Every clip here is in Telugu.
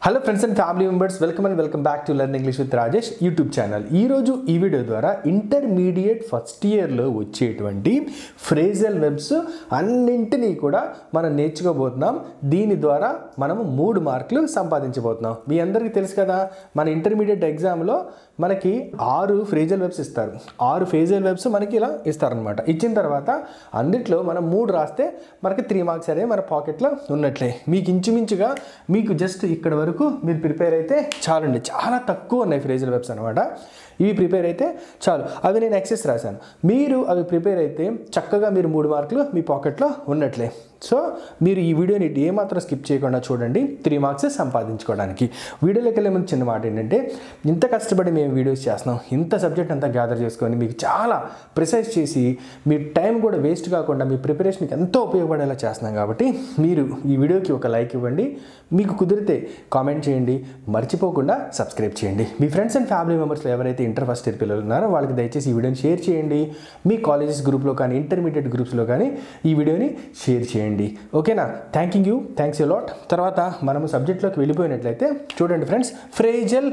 Hello friends and family members, welcome back to learn English with Rajesh YouTube channel. ఈరోజు ఈ వీడియో ద్వారా ఇంటర్మీడియట్ ఫస్ట్ ఇయర్లో వచ్చేటువంటి ఫ్రేజల్ వెర్బ్స్ అన్నింటినీ కూడా మనం నేర్చుకోబోతున్నాం. దీని ద్వారా మనము 3 మార్కులు సంపాదించబోతున్నాం. మీ అందరికీ తెలుసు కదా, మన ఇంటర్మీడియట్ ఎగ్జామ్లో మనకి 6 ఫ్రేజల్ వెర్బ్స్ ఇస్తారు. 6 ఫ్రేజల్ వెర్బ్స్ మనకి ఇలా ఇస్తారనమాట. ఇచ్చిన తర్వాత అందుట్లో మనం 3 రాస్తే మనకి 3 మార్క్స్ అనేవి మన పాకెట్లో ఉన్నట్లే. మీకు ఇంచుమించుగా మీకు జస్ట్ ఇక్కడ వరకు మీరు ప్రిపేర్ అయితే చాలండి. చాలా తక్కువ ఉన్నాయి ఫ్రేజల్ వెర్బ్స్ అనమాట. ఇవి ప్రిపేర్ అయితే చాలు. అవి నేను ఎక్సెస్ రాశాను. మీరు అవి ప్రిపేర్ అయితే చక్కగా మీరు 3 మార్కులు మీ పాకెట్లో ఉన్నట్లే. సో మీరు ఈ వీడియోని ఏమాత్రం స్కిప్ చేయకుండా చూడండి, 3 మార్క్స్ సంపాదించుకోవడానికి. వీడియోలోకి వెళ్ళే ముందు చిన్న మాట ఏంటంటే, ఇంత కష్టపడి మేము వీడియోస్ చేస్తున్నాం, ఇంత సబ్జెక్ట్ అంతా గ్యాదర్ చేసుకొని మీకు చాలా ప్రిసైజ్ చేసి మీ టైం కూడా వేస్ట్ కాకుండా మీ ప్రిపరేషన్కి ఎంతో ఉపయోగపడేలా చేస్తున్నాం. కాబట్టి మీరు ఈ వీడియోకి ఒక లైక్ ఇవ్వండి, మీకు కుదిరితే కామెంట్ చేయండి, మర్చిపోకుండా సబ్స్క్రైబ్ చేయండి. మీ ఫ్రెండ్స్ అండ్ ఫ్యామిలీ మెంబర్స్లో ఎవరైతే ఇంటర్ ఫస్ట్ ఇయర్ పిల్లలు ఉన్నారో వాళ్ళకి దయచేసి ఈ వీడియోని షేర్ చేయండి. మీ కాలేజెస్ గ్రూప్లో కానీ ఇంటర్మీడియట్ గ్రూప్స్లో కానీ ఈ వీడియోని షేర్ చేయండి. ఓకేనా? Thanks a lot. తర్వాత మనము సబ్జెక్ట్లోకి వెళ్ళిపోయినట్లయితే చూడండి ఫ్రెండ్స్, ఫ్రేజల్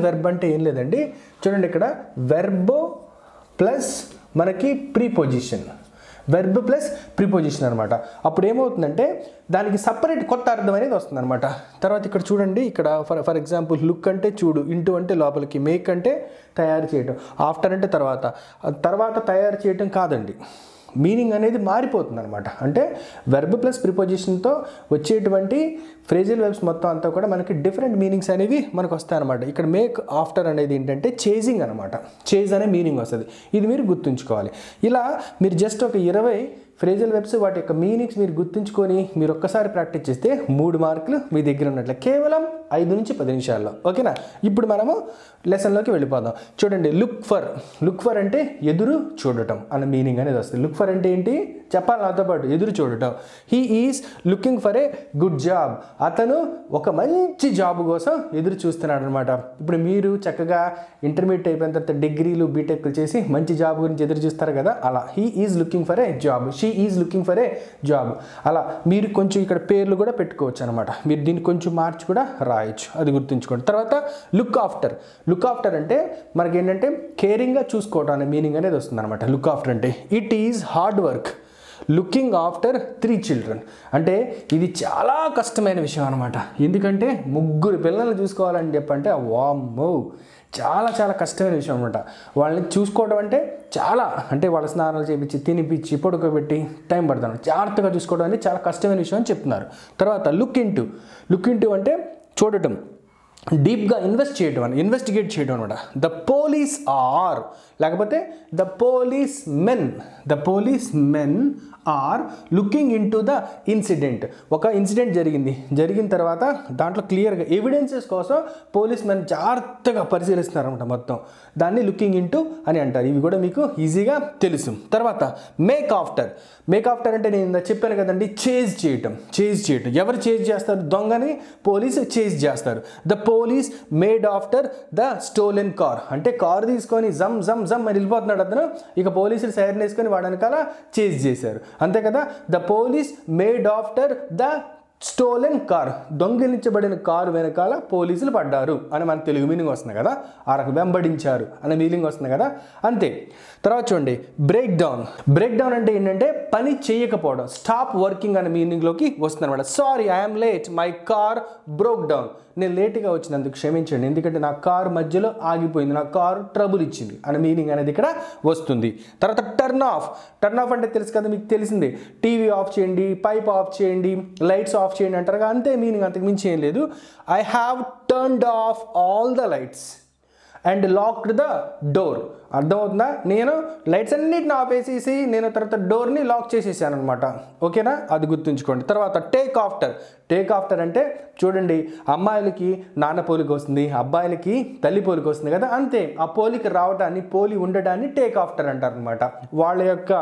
వెర్బ్ అంటే ఏం లేదండి. చూడండి, ఇక్కడ వెర్బ్ ప్లస్ మనకి ప్రీపోజిషన్, వెర్బ్ ప్లస్ ప్రిపోజిషన్ అనమాట. అప్పుడు ఏమవుతుందంటే దానికి సపరేట్ కొత్త అర్థం అనేది వస్తుంది అనమాట. తర్వాత ఇక్కడ చూడండి, ఇక్కడ ఫర్ ఎగ్జాంపుల్ లుక్ అంటే చూడు, ఇంటూ అంటే లోపలికి, మేక్ అంటే తయారు చేయటం, ఆఫ్టర్ అంటే తర్వాత తయారు చేయటం కాదండి. మీనింగ్ అనేది మారిపోతుంది అనమాట. అంటే వెర్బ్ ప్లస్ ప్రిపోజిషన్తో వచ్చేటువంటి ఫ్రేజల్ వెర్బ్స్ మొత్తం అంతా కూడా మనకి డిఫరెంట్ మీనింగ్స్ అనేవి మనకు వస్తాయి అనమాట. ఇక్కడ మేక్ ఆఫ్టర్ అనేది ఏంటంటే చేజింగ్ అనమాట. చేజ్ అనే మీనింగ్ వస్తుంది. ఇది మీరు గుర్తుంచుకోవాలి. ఇలా మీరు జస్ట్ ఒక 20 ఫ్రేజల్ వెర్బ్స్ వాటి యొక్క మీనింగ్స్ మీరు గుర్తుంచుకొని మీరు ఒక్కసారి ప్రాక్టీస్ చేస్తే 3 మార్కులు మీ దగ్గర ఉన్నట్లే, కేవలం 5 నుంచి 10 నిమిషాల్లో. ఓకేనా? ఇప్పుడు మనము లెసన్లోకి వెళ్ళిపోదాం. చూడండి, లుక్ ఫర్ అంటే ఎదురు చూడటం అనే మీనింగ్ అనేది వస్తుంది. లుక్ ఫర్ అంటే ఏంటి చెప్పాలి నాతో పాటు, ఎదురు చూడటం. He is looking for a good job. అతను ఒక మంచి జాబ్ కోసం ఎదురు చూస్తున్నాడు అనమాట. ఇప్పుడు మీరు చక్కగా ఇంటర్మీడియట్ అయిపోయిన తర్వాత డిగ్రీలు బీటెక్లు చేసి మంచి జాబ్ గురించి ఎదురు చూస్తారు కదా, అలా he is looking for a job, she is looking for a job. అలా మీరు కొంచెం ఇక్కడ పేర్లు కూడా పెట్టుకోవచ్చు అనమాట. మీరు దీన్ని కొంచెం మార్చి కూడా రాయొచ్చు, అది గుర్తుంచుకోండి. తర్వాత లుక్ ఆఫ్టర్ అంటే మనకి ఏంటంటే కేరింగ్గా చూసుకోవడం అనే మీనింగ్ అనేది వస్తుంది అనమాట. లుక్ ఆఫ్టర్ అంటే it is hard work looking after 3 children. అంటే ఇది చాలా కష్టమైన విషయం అనమాట. ఎందుకంటే 3 పిల్లల్ని చూసుకోవాలని చెప్పంటే వామ్మో, చాలా కష్టమైన విషయం అనమాట. వాళ్ళని చూసుకోవడం అంటే అంటే వాళ్ళ స్నానాలు చేయించి తినిపించి పడుకోబెట్టి టైం పడుతుంది. జాగ్రత్తగా చూసుకోవడం అనేది చాలా కష్టమైన విషయం అని చెప్తున్నారు. తర్వాత లుక్ ఇంటూ అంటే చూడటం, డీప్గా ఇన్వెస్టిగేట్ చేయడం అనమాట. ద పోలీస్ ఆర్, లేకపోతే the policemen are looking into the incident. ఒక ఇన్సిడెంట్ జరిగిన తర్వాత దాంట్లో క్లియర్గా ఎవిడెన్సెస్ కోసం పోలీస్ మెన్ జాగ్రత్తగా పరిశీలిస్తున్నారు అనమాట మొత్తం. దాన్ని లుకింగ్ ఇన్ టు అని అంటారు. ఇవి కూడా మీకు ఈజీగా తెలుసు. తర్వాత మేక్ ఆఫ్టర్ అంటే నేను చెప్పాను కదండి, చేజ్ చేయటం. ఎవరు చేజ్ చేస్తారు? దొంగని పోలీసు చేజ్ చేస్తారు. The police made after the stolen car. అంటే కారు తీసుకొని జమ్ అని వెళ్ళిపోతున్నాడు అతను. ఇక పోలీసులు సైరన్ వేసుకొని వాడు వెనకాల చేజ్ చేశారు. అంతే కదా. The police made after the stolen car. దొంగిలించబడిన కారు వెనకాల పోలీసులు పడ్డారు అని మన తెలుగు మీనింగ్ వస్తుంది కదా. ఆ రకం వెంబడించారు అనే మీనింగ్ వస్తుంది కదా. అంతే. తర్వాత చూడండి, బ్రేక్ డౌన్ అంటే ఏంటంటే పని చేయకపోవడం, స్టాప్ వర్కింగ్ అనే మీనింగ్లోకి వస్తుంది అనమాట. Sorry, I'm late, my car broke down. నేను లేట్గా వచ్చినందుకు క్షమించండి, ఎందుకంటే నా కారు మధ్యలో ఆగిపోయింది, నా కారు ట్రబుల్ ఇచ్చింది అనే మీనింగ్ అనేది ఇక్కడ వస్తుంది. తర్వాత టర్న్ ఆఫ్ అంటే తెలుసు కదా, మీకు తెలిసిందే. టీవీ ఆఫ్ చేయండి, పైప్ ఆఫ్ చేయండి, లైట్స్ ఆఫ్ చేయండి అంటారు కదా, అంతే మీనింగ్, అంతకు మించి ఏం లేదు. I have turned of all the lights and locked the door. అర్థమవుతుందా? నేను లైట్స్ అన్నిటిని ఆపేసేసి నేను తర్వాత డోర్ని లాక్ చేసేసాను అనమాట. ఓకేనా? అది గుర్తుంచుకోండి. తర్వాత టేక్ ఆఫ్టర్ అంటే చూడండి, అమ్మాయిలకి నాన్న పోలిక వస్తుంది, అబ్బాయిలకి తల్లి పోలిక వస్తుంది కదా, అంతే. ఆ పోలిక రావడాన్ని, పోలి ఉండడాన్ని టేక్ ఆఫ్టర్ అంటారు అనమాట. వాళ్ళ యొక్క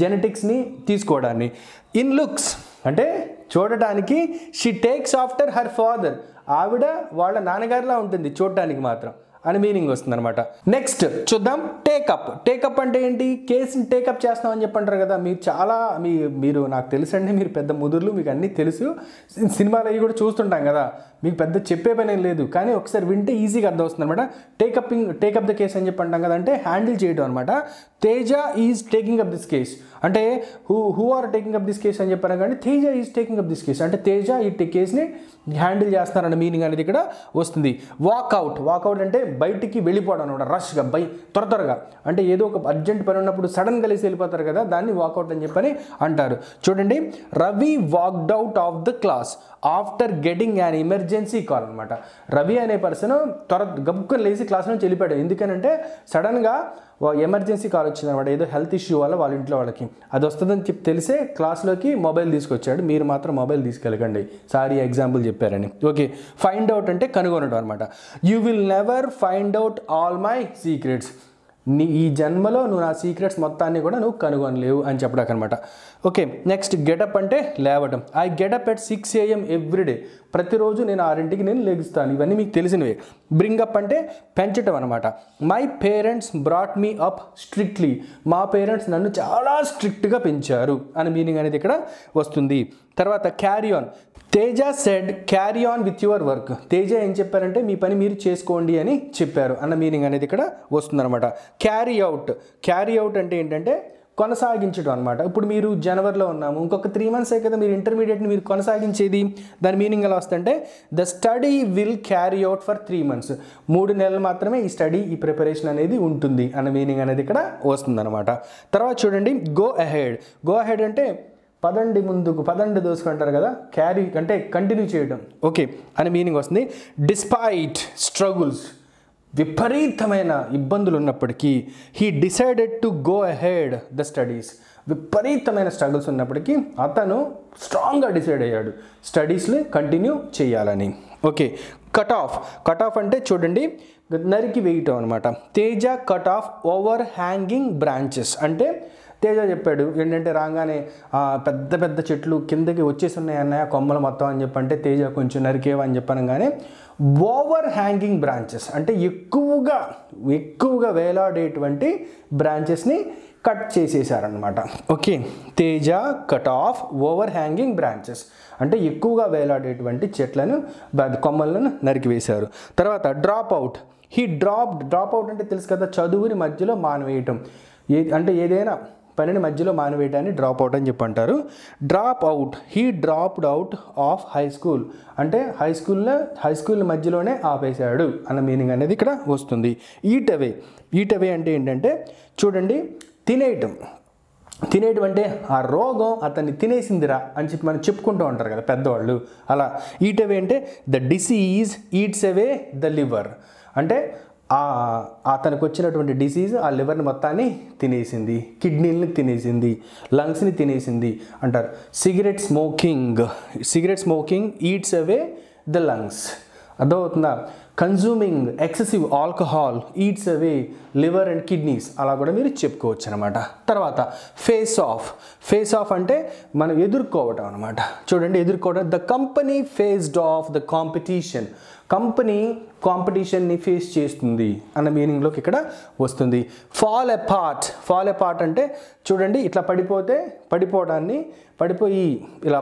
జెనెటిక్స్ని తీసుకోవడాన్ని. ఇన్ లుక్స్ అంటే చూడటానికి she takes after her father. ఆవిడ వాళ్ళ నాన్నగారిలా ఉంటుంది చూడటానికి మాత్రం. అని మీనింగ్ వస్తుంది అనమాట. నెక్స్ట్ చూద్దాం టేకప్. టేకప్ అంటే ఏంటి? కేసుని టేకప్ చేస్తామని చెప్పంటారు కదా. మీరు చాలా మీరు నాకు తెలుసండి, మీరు పెద్ద ముదుర్లు, మీకు అన్నీ తెలుసు, సినిమాలు అవి కూడా చూస్తుంటాం కదా, మీకు పెద్ద చెప్పే పని ఏం లేదు, కానీ ఒకసారి వింటే ఈజీగా అర్థం వస్తుంది అనమాట. టేకప్ ద కేస్ అని చెప్పి అంటాం కదా, అంటే హ్యాండిల్ చేయడం అనమాట. Teja is taking up this case అంటే who are taking up this case అని చెప్పారు, కానీ Teja is taking up this case అంటే తేజ ఈ కేసుని హ్యాండిల్ చేస్తున్నారన్న మీనింగ్ అనేది ఇక్కడ వస్తుంది. వాకౌట్ అంటే బయటికి వెళ్ళిపోవడం అనమాట, రష్గా త్వరగా, అంటే ఏదో ఒక అర్జెంట్ పని ఉన్నప్పుడు సడన్గా లేసి వెళ్ళిపోతారు కదా, దాన్ని వాకౌట్ అని చెప్పని అంటారు. చూడండి, Ravi walked out of the class after getting an emergency call అనమాట. రవి అనే పర్సన్ గబుక్కుని లేచి క్లాస్ నుంచి వెళ్ళిపోయాడు. ఎందుకనంటే సడన్గా ఎమర్జెన్సీ కాల్ వచ్చింది అనమాట, ఏదో హెల్త్ ఇష్యూ వల్ల వాళ్ళ ఇంట్లో వాళ్ళకి అది వస్తుందని చెప్పి తెలిసే క్లాస్లోకి మొబైల్ తీసుకొచ్చాడు. మీరు మాత్రం మొబైల్ తీసుకెళ్ళకండి, సారీ ఎగ్జాంపుల్ చెప్పారని. ఓకే, ఫైండ్ అవుట్ అంటే కనుగొనడం అనమాట. You will never find out all my secrets, ఈ జన్మలో నువ్వు నా సీక్రెట్స్ మొత్తాన్ని కూడా నువ్వు కనుగొనలేవు అని చెప్పడానికి అనమాట. ఓకే, నెక్స్ట్ గెటప్ అంటే లేవడం. I get up at 6 AM everyday, ప్రతిరోజు నేను 6ంటికి నేను లెగుస్తాను. ఇవన్నీ మీకు తెలిసినవే. బ్రింగప్ అంటే పెంచడం అనమాట. My parents brought me up strictly, మా పేరెంట్స్ నన్ను చాలా స్ట్రిక్ట్గా పెంచారు అని మీనింగ్ అనేది ఇక్కడ వస్తుంది. తర్వాత carry on. Teja said carry on with your work, Teja ఏం చెప్పారంటే మీ పని మీరు చేసుకోండి అని చెప్పారు అన్న మీనింగ్ అనేది ఇక్కడ వస్తుందన్నమాట. క్యారీ అవుట్ అంటే ఏంటంటే కొనసాగించడం అనమాట. ఇప్పుడు మీరు జనవరిలో ఉన్నాము, ఇంకొక 3 months కదా మీరు ఇంటర్మీడియట్ని మీరు కొనసాగించేది. దాని మీనింగ్ ఎలా వస్తుందంటే the study will carry out for 3 months, 3 నెలలు మాత్రమే ఈ స్టడీ ఈ ప్రిపరేషన్ అనేది ఉంటుంది అన్న మీనింగ్ అనేది ఇక్కడ వస్తుందన్నమాట. తర్వాత చూడండి, గో అహెడ్ అంటే పదండి ముందుకు, పదండి దోసుకుంటారు కదా, క్యారీ అంటే కంటిన్యూ చేయడం, ఓకే అని మీనింగ్ వస్తుంది. డిస్పైట్ స్ట్రగుల్స్, విపరీతమైన ఇబ్బందులు ఉన్నప్పటికీ, he decided to go ahead the studies, విపరీతమైన స్ట్రగుల్స్ ఉన్నప్పటికీ అతను స్ట్రాంగ్గా డిసైడ్ అయ్యాడు స్టడీస్ని కంటిన్యూ చేయాలని. ఓకే, కట్ ఆఫ్ అంటే చూడండి నరికి వేయటం అనమాట. Teja cut off overhanging branches అంటే తేజ చెప్పాడు ఏంటంటే రాగానే పెద్ద పెద్ద చెట్లు కిందకి వచ్చేసి ఉన్నాయి అన్నయ్య కొమ్మలు మొత్తం అని చెప్పంటే తేజ కొంచెం నరికేవా అని చెప్పాను. కానీ ఓవర్ హ్యాంగింగ్ బ్రాంచెస్ అంటే ఎక్కువగా వేలాడేటువంటి బ్రాంచెస్ని కట్ చేసేసారనమాట. Okay, Teja cut off overhanging branches అంటే ఎక్కువగా వేలాడేటువంటి చెట్లను కొమ్మలను నరికివేశారు. తర్వాత డ్రాప్ అవుట్. డ్రాప్ అవుట్ అంటే తెలుసు కదా, చదువుని మధ్యలో మానివేయటం. అంటే ఏదైనా పనిని మధ్యలో మానివేయటాన్ని డ్రాప్ అవుట్ అని చెప్పి అంటారు. Drop out, he dropped out of high school అంటే హై స్కూల్ మధ్యలోనే ఆపేశాడు అన్న మీనింగ్ అనేది ఇక్కడ వస్తుంది. ఈట్ అవే అంటే ఏంటంటే చూడండి తినేయటం అంటే ఆ రోగం అతన్ని తినేసిందిరా అని చెప్పి మనం చెప్పుకుంటూ ఉంటారు కదా పెద్దవాళ్ళు, అలా. ఈట్ అవే అంటే the disease eats away the liver అంటే అతనికి వచ్చినటువంటి డిసీజ్ ఆ లివర్ని మొత్తాన్ని తినేసింది, కిడ్నీలని తినేసింది, లంగ్స్ని తినేసింది అంటారు. Cigarette smoking eats away the lungs, అర్థమవుతుందా? Consuming excessive alcohol eats away liver and kidneys, అలా కూడా మీరు చెప్పుకోవచ్చు అనమాట. తర్వాత ఫేస్ ఆఫ్ అంటే మనం ఎదుర్కోవటం అనమాట. చూడండి, ఎదుర్కోవడం. The company faced off the competition, company కాంపిటీషన్ని ఫేస్ చేస్తుంది అన్న మీనింగ్లోకి ఇక్కడ వస్తుంది. ఫాల్ అపార్ట్ అంటే చూడండి ఇట్లా పడిపోయి ఇలా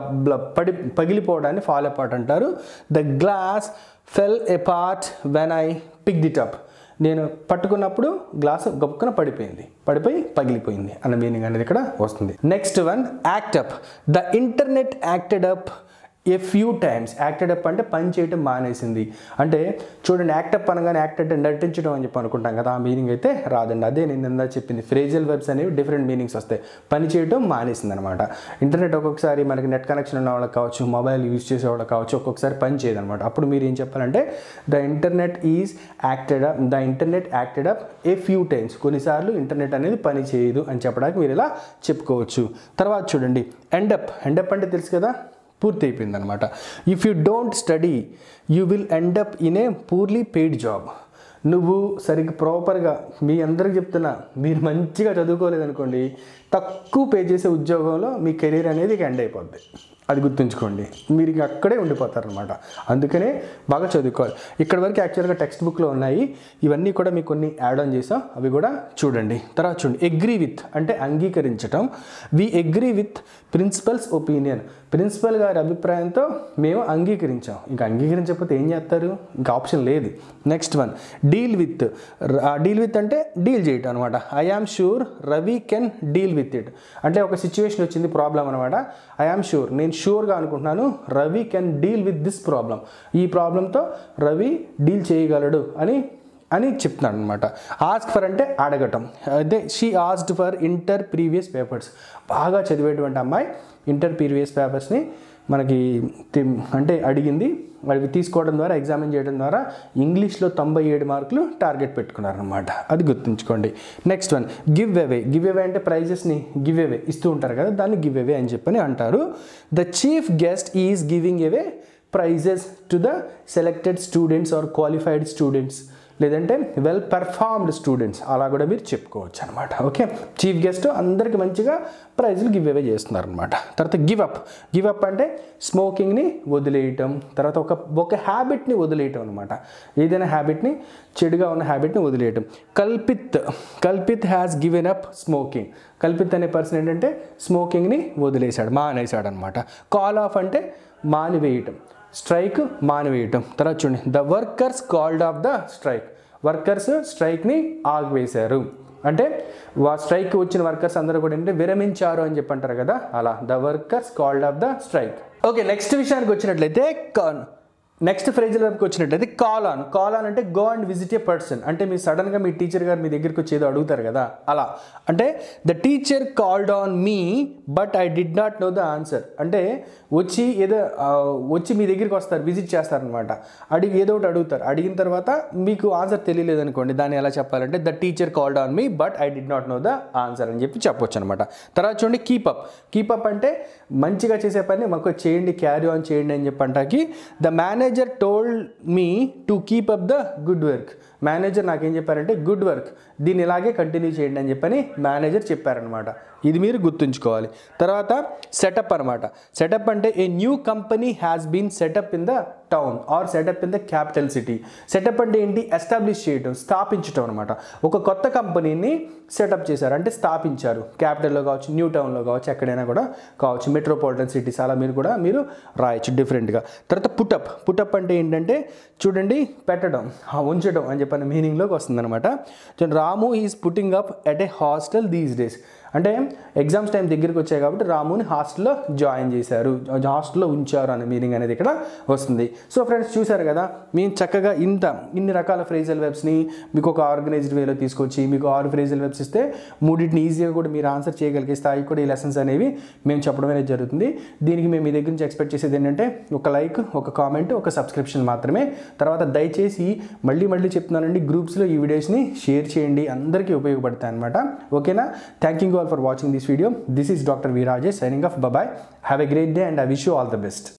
పగిలిపోవడాన్ని ఫాల్ అపార్ట్ అంటారు. The glass fell apart when I picked it up, నేను పట్టుకున్నప్పుడు గ్లాస్ గొప్పన పడిపోయి పగిలిపోయింది అన్న మీనింగ్ అనేది ఇక్కడ వస్తుంది. Next one act up. The internet acted up a few times. Acted up అంటే పని చేయటం మానేసింది. అంటే చూడండి, యాక్టప్ అనగానే యాక్టెడ్ నటించడం అని చెప్పి అనుకుంటాం కదా, ఆ మీనింగ్ అయితే రాదండి. అదే నేను ఇందా చెప్పింది, ఫ్రేజల్ వెర్బ్స్ అనేవి డిఫరెంట్ మీనింగ్స్ వస్తాయి. పని చేయటం మానేసింది అనమాట. ఇంటర్నెట్ ఒక్కొక్కసారి మనకి నెట్ కనెక్షన్ ఉన్న వాళ్ళకి కావచ్చు, మొబైల్ యూజ్ చేసే వాళ్ళకి కావచ్చు, ఒక్కొక్కసారి పని చేయదు అనమాట. అప్పుడు మీరు ఏం చెప్పాలంటే the internet acted up a few times, కొన్నిసార్లు ఇంటర్నెట్ అనేది పని చేయదు అని చెప్పడానికి మీరు ఇలా చెప్పుకోవచ్చు. తర్వాత చూడండి, ఎండప్ అంటే తెలుసు కదా, పూర్తి అయిపోయింది అనమాట. If you don't study you will end up in a purely paid job. నువ్వు సరిగ్గా ప్రాపర్గా, మీ అందరికి చెప్తున్నా, మీరు మంచిగా చదువుకోలేదనుకోండి, తక్కువ పే చేసే ఉద్యోగంలో మీ కెరీర్ అనేది ఎండ్ అయిపోద్ది. అది గుర్తుంచుకోండి, మీరు ఇక అక్కడే ఉండిపోతారనమాట. అందుకనే బాగా చదువుకోవాలి. ఇక్కడ వరకు యాక్చువల్గా టెక్స్ట్ బుక్లో ఉన్నాయి, ఇవన్నీ కూడా మీకు కొన్ని యాడ్ ఆన్ చేసాం, అవి కూడా చూడండి. తర్వాత చూడండి, అగ్రీ విత్ అంటే అంగీకరించటం. We agree with principal's opinion, principal గారి అభిప్రాయంతో మేము అంగీకరించాం. ఇంకా అంగీకరించకపోతే ఏం చేస్తారు, ఇంకా ఆప్షన్ లేదు. Next one, deal with. Deal with అంటే డీల్ చేయటం అనమాట. I am sure Ravi can deal with it, అంటే ఒక సిచ్యువేషన్ వచ్చింది, ప్రాబ్లం అనమాట. ఐ ఆమ్ షూర్, నేను షూర్గా అనుకుంటున్నాను, Ravi can deal with this problem, ఈ ప్రాబ్లంతో రవి డీల్ చేయగలడు అని చెప్తున్నాను అనమాట. ఆస్క్ ఫర్ అంటే అడగటం. అదే she asked for inter previous papers, బాగా చదివేటువంటి అమ్మాయి ఇంటర్ ప్రీవియస్ పేపర్స్ని మనకి అంటే అడిగింది. అవి తీసుకోవడం ద్వారా, ఎగ్జామిన్ చేయడం ద్వారా ఇంగ్లీష్లో 97 మార్కులు టార్గెట్ పెట్టుకున్నారనమాట. అది గుర్తుంచుకోండి. Next one, give away. Give away అంటే ప్రైజెస్ని గివ్ అవే ఇస్తూ ఉంటారు కదా, దాన్ని గివ్ అవే అని చెప్పని అంటారు. The chief guest is giving away prizes to the selected students or qualified students, లేదంటే వెల్ పర్ఫార్మ్డ్ స్టూడెంట్స్, అలా కూడా మీరు చెప్పుకోవచ్చు అనమాట. ఓకే, చీఫ్ గెస్ట్ అందరికి మంచిగా ప్రైజులు గివ్ అవే చేస్తున్నారు అనమాట. తర్వాత గివ్ అప్. గివ్ అప్ అంటే స్మోకింగ్ని వదిలేయటం, తర్వాత ఒక హ్యాబిట్ని వదిలేయటం అనమాట. ఏదైనా హ్యాబిట్ని, చెడుగా ఉన్న హ్యాబిట్ని వదిలేయటం. Kalpit has given up smoking. Kalpit అనే పర్సన్ ఏంటంటే స్మోకింగ్ని వదిలేశాడు, మానేశాడు అనమాట. కాల్ ఆఫ్ అంటే మానివేయటం, స్ట్రైక్ మానివేయటం. తర్వాత చూడండి, the workers called off the strike. Workers స్ట్రైక్ని ఆగివేశారు, అంటే స్ట్రైక్ వచ్చిన వర్కర్స్ అందరూ కూడా ఏంటంటే విరమించారు అని చెప్పి అంటారు కదా, అలా the workers called off the strike. Okay, next విషయానికి వచ్చినట్లయితే నెక్స్ట్ ఫ్రేజల్ వైపుకి వచ్చినట్లయితే కాల్ ఆన్ అంటే go and visit A person. అంటే మీ సడన్గా మీ టీచర్ గారు మీ దగ్గరికి వచ్చి ఏదో అడుగుతారు కదా, అలా. అంటే the teacher called on me but I did not know the answer. అంటే వచ్చి మీ దగ్గరికి వస్తారు, విజిట్ చేస్తారనమాట. ఏదో ఒకటి అడుగుతారు, అడిగిన తర్వాత మీకు ఆన్సర్ తెలియలేదు అనుకోండి, దాన్ని ఎలా చెప్పాలంటే the teacher called on me but I did not know the answer అని చెప్పి చెప్పొచ్చు అనమాట. తర్వాత చూడండి, కీపప్ అంటే మంచిగా చేసే పని మాకు చేయండి, క్యారీ ఆన్ చేయండి అని చెప్పి అంటాకి. The manager told me to keep up the good work. Manager నాకేం చెప్పారంటే గుడ్ వర్క్, దీన్ని ఇలాగే కంటిన్యూ చేయండి అని చెప్పని మేనేజర్ చెప్పారనమాట. ఇది మీరు గుర్తుంచుకోవాలి. తర్వాత సెటప్ అనమాట. సెటప్ అంటే a new company has been set up in the town or set up in the capital city. Setup అంటే ఏంటి, ఎస్టాబ్లిష్ చేయడం, స్థాపించడం అనమాట. ఒక కొత్త కంపెనీని సెటప్ చేశారు అంటే స్థాపించారు, క్యాపిటల్లో కావచ్చు, న్యూ టౌన్లో కావచ్చు, ఎక్కడైనా కూడా కావచ్చు, మెట్రోపాలిటన్ సిటీస్, అలా మీరు రాయొచ్చు డిఫరెంట్గా. తర్వాత పుటప్ అంటే ఏంటంటే చూడండి, పెట్టడం, ఉంచడం అని చెప్పిన మీనింగ్లోకి వస్తుంది అనమాట. Ramu is putting up at a hostel these days. అంటే ఎగ్జామ్స్ టైం దగ్గరికి వచ్చాయి కాబట్టి రాముని హాస్టల్లో జాయిన్ చేశారు, హాస్టల్లో ఉంచారు అనే మీనింగ్ అనేది ఇక్కడ వస్తుంది. సో ఫ్రెండ్స్, చూశారు కదా, మేము చక్కగా ఇన్ని రకాల ఫ్రేజల్ వెబ్స్ని మీకు ఒక ఆర్గనైజ్డ్ వేలో తీసుకొచ్చి మీకు 6 ఫ్రేజల్ వెబ్స్ ఇస్తే మూడింటిని ఈజీగా కూడా మీరు ఆన్సర్ చేయగలిగే స్థాయి కూడా ఈ లెసన్స్ అనేవి మేము చెప్పడం అనేది జరుగుతుంది. దీనికి మేము మీ దగ్గర నుంచి ఎక్స్పెక్ట్ చేసేది ఏంటంటే ఒక లైక్, ఒక కామెంట్, ఒక సబ్స్క్రిప్షన్ మాత్రమే. తర్వాత దయచేసి మళ్ళీ చెప్తున్నానండి, గ్రూప్స్లో ఈ వీడియోస్ని షేర్ చేయండి, అందరికీ ఉపయోగపడతాయి అనమాట. ఓకేనా? Thank you all for watching this video. This is Dr. V. Rajesh signing off. Bye bye. Have a great day and I wish you all the best.